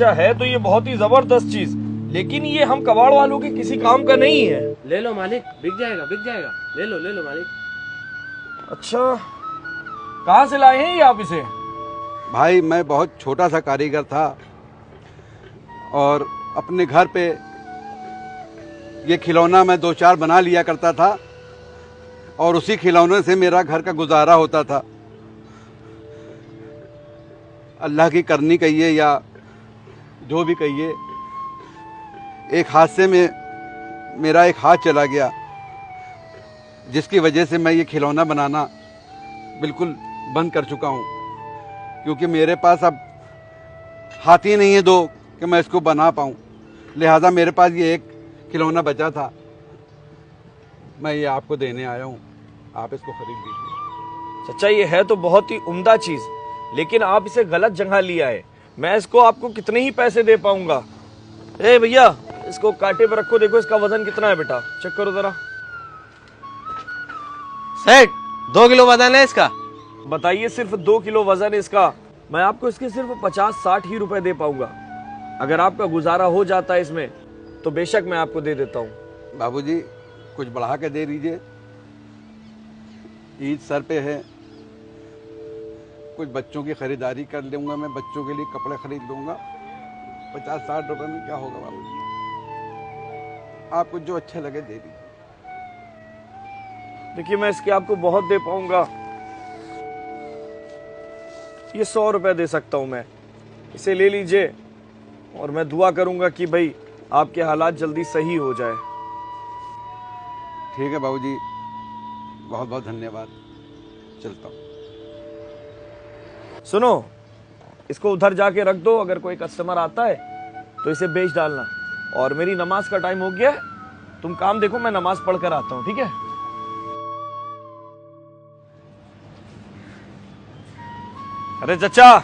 अच्छा है तो ये बहुत ही जबरदस्त चीज, लेकिन ये हम कबाड़ वालों के किसी काम का नहीं है। ले लो मालिक, बिक जाएगा बिक जाएगा, ले लो मालिक। अच्छा, कहाँ से लाए हैं ये आप इसे? भाई मैं बहुत छोटा सा कारीगर था और अपने घर पे ये खिलौना मैं 2-4 बना लिया करता था और उसी खिलौने से मेरा घर का गुजारा होता था। अल्लाह की करनी कहिए या जो भी कहिए, एक हादसे में मेरा एक हाथ चला गया, जिसकी वजह से मैं ये खिलौना बनाना बिल्कुल बंद कर चुका हूँ, क्योंकि मेरे पास अब हाथ ही नहीं है दो कि मैं इसको बना पाऊँ। लिहाजा मेरे पास ये एक खिलौना बचा था, मैं ये आपको देने आया हूँ, आप इसको खरीद लीजिए। सच्चा ये है तो बहुत ही उम्दा चीज, लेकिन आप इसे गलत जगह लिया है। मैं इसको आपको कितने ही पैसे दे पाऊंगा? ए भैया, इसको कांटे पे रखो, देखो इसका वजन कितना है बेटा, चेक करो जरा। सेठ 2 किलो वजन है इसका। बताइए, सिर्फ 2 किलो वजन है इसका। मैं आपको इसके सिर्फ 50-60 ही रुपए दे पाऊंगा। अगर आपका गुजारा हो जाता है इसमें तो बेशक मैं आपको दे देता हूँ। बाबूजी कुछ बढ़ा के दे दीजिए, ईद सर पे है, कुछ बच्चों की खरीदारी कर लूँगा, मैं बच्चों के लिए कपड़े खरीद लूँगा। 50-60 रुपए में क्या होगा बाबूजी, आपको जो अच्छा लगे दे दीजिए। देखिए मैं इसके आपको बहुत दे पाऊंगा, ये 100 रुपए दे सकता हूं मैं, इसे ले लीजिए और मैं दुआ करूंगा कि भाई आपके हालात जल्दी सही हो जाए। ठीक है बाबूजी, बहुत बहुत धन्यवाद, चलता हूँ। सुनो, इसको उधर जाके रख दो, अगर कोई कस्टमर आता है तो इसे बेच डालना। और मेरी नमाज का टाइम हो गया है, तुम काम देखो, मैं नमाज पढ़ कर आता हूँ, ठीक है? अरे चचा,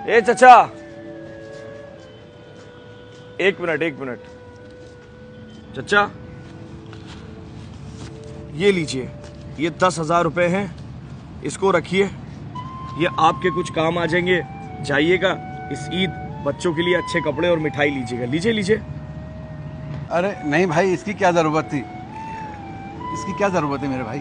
ए चचा, एक मिनट चचा, ये लीजिए, ये 10,000 रुपए हैं, इसको रखिए, ये आपके कुछ काम आ जाएंगे। जाइएगा इस ईद बच्चों के लिए अच्छे कपड़े और मिठाई लीजिएगा। लीजिए। अरे नहीं भाई, इसकी क्या ज़रूरत थी, इसकी क्या ज़रूरत है मेरे भाई?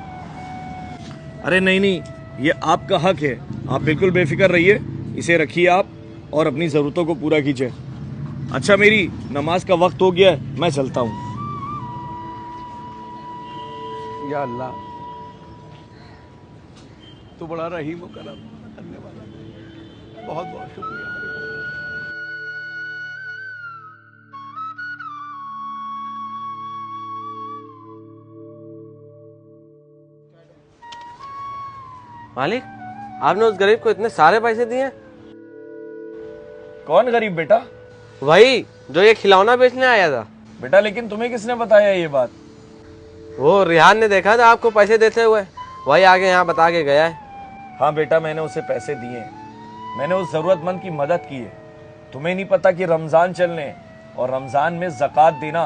अरे नहीं, ये आपका हक है, आप बिल्कुल बेफिक्र रहिए, इसे रखिए आप और अपनी ज़रूरतों को पूरा कीजिए। अच्छा, मेरी नमाज का वक्त हो गया है, मैं चलता हूँ। या अल्लाह, तू बड़ा रहीम हो, करम करने वाला, बहुत बहुत शुक्रिया। मालिक, आपने उस गरीब को इतने सारे पैसे दिए? कौन गरीब बेटा? वही जो ये खिलौना बेचने आया था। बेटा लेकिन तुम्हें किसने बताया ये बात? वो रिहान ने देखा था आपको पैसे देते हुए, वही आगे यहाँ बता के गया है। हाँ बेटा, मैंने उसे पैसे दिए, मैंने उस जरूरतमंद की मदद की है। तुम्हें नहीं पता कि रमजान चलने और रमजान में ज़कात देना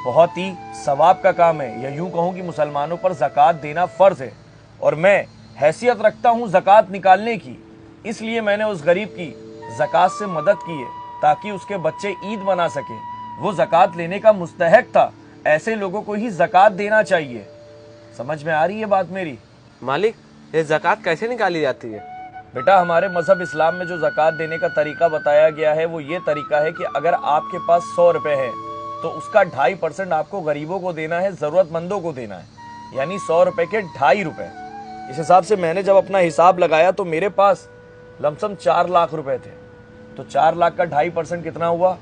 बहुत ही सवाब का काम है, या यूं कहूँ कि मुसलमानों पर ज़कात देना फ़र्ज है, और मैं हैसियत रखता हूँ ज़कात निकालने की, इसलिए मैंने उस गरीब की ज़कात से मदद की है ताकि उसके बच्चे ईद मना सके। वो ज़कात लेने का मुस्तहक था, ऐसे लोगों को ही ज़कात देना चाहिए। समझ में आ रही है बात मेरी? मालिक, ये ज़कात कैसे निकाली जाती है? बेटा, हमारे मजहब इस्लाम में जो ज़कात देने का तरीका बताया गया है वो ये तरीका है कि अगर आपके पास 100 रुपए है तो उसका 2.5% आपको गरीबों को देना है, ज़रूरतमंदों को देना है, यानी 100 रुपए के 2.5 रुपए। इस हिसाब से मैंने जब अपना हिसाब लगाया तो मेरे पास लमसम 4 लाख रुपए थे, तो 4 लाख का 2.5% कितना हुआ?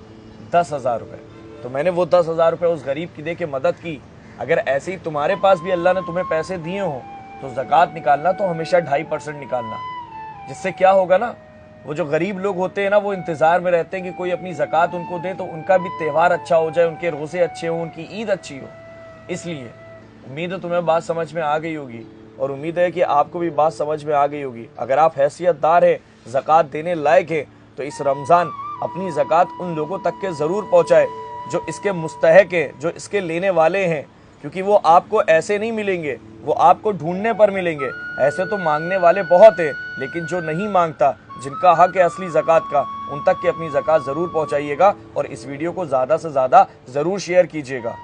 10,000 रुपए। तो मैंने वो 10,000 रुपए उस गरीब की दे के मदद की। अगर ऐसे ही तुम्हारे पास भी अल्लाह ने तुम्हें पैसे दिए हो तो ज़कात निकालना तो हमेशा 2.5% निकालना, जिससे क्या होगा ना, वो जो गरीब लोग होते हैं ना, वो इंतज़ार में रहते हैं कि कोई अपनी ज़कात उनको दे तो उनका भी त्यौहार अच्छा हो जाए, उनके रोज़े अच्छे हों, उनकी ईद अच्छी हो। इसलिए उम्मीद है तुम्हें बात समझ में आ गई होगी, और उम्मीद है कि आपको भी बात समझ में आ गई होगी। अगर आप हैसियतदार है, ज़कात देने लायक है, तो इस रमज़ान अपनी ज़कात उन लोगों तक के ज़रूर पहुँचाए जो इसके मुस्तहक है, जो इसके लेने वाले हैं, क्योंकि वो आपको ऐसे नहीं मिलेंगे, वो आपको ढूंढने पर मिलेंगे। ऐसे तो मांगने वाले बहुत हैं, लेकिन जो नहीं मांगता, जिनका हक है असली ज़कात का, उन तक की अपनी ज़कात ज़रूर पहुंचाइएगा और इस वीडियो को ज़्यादा से ज़्यादा ज़रूर शेयर कीजिएगा।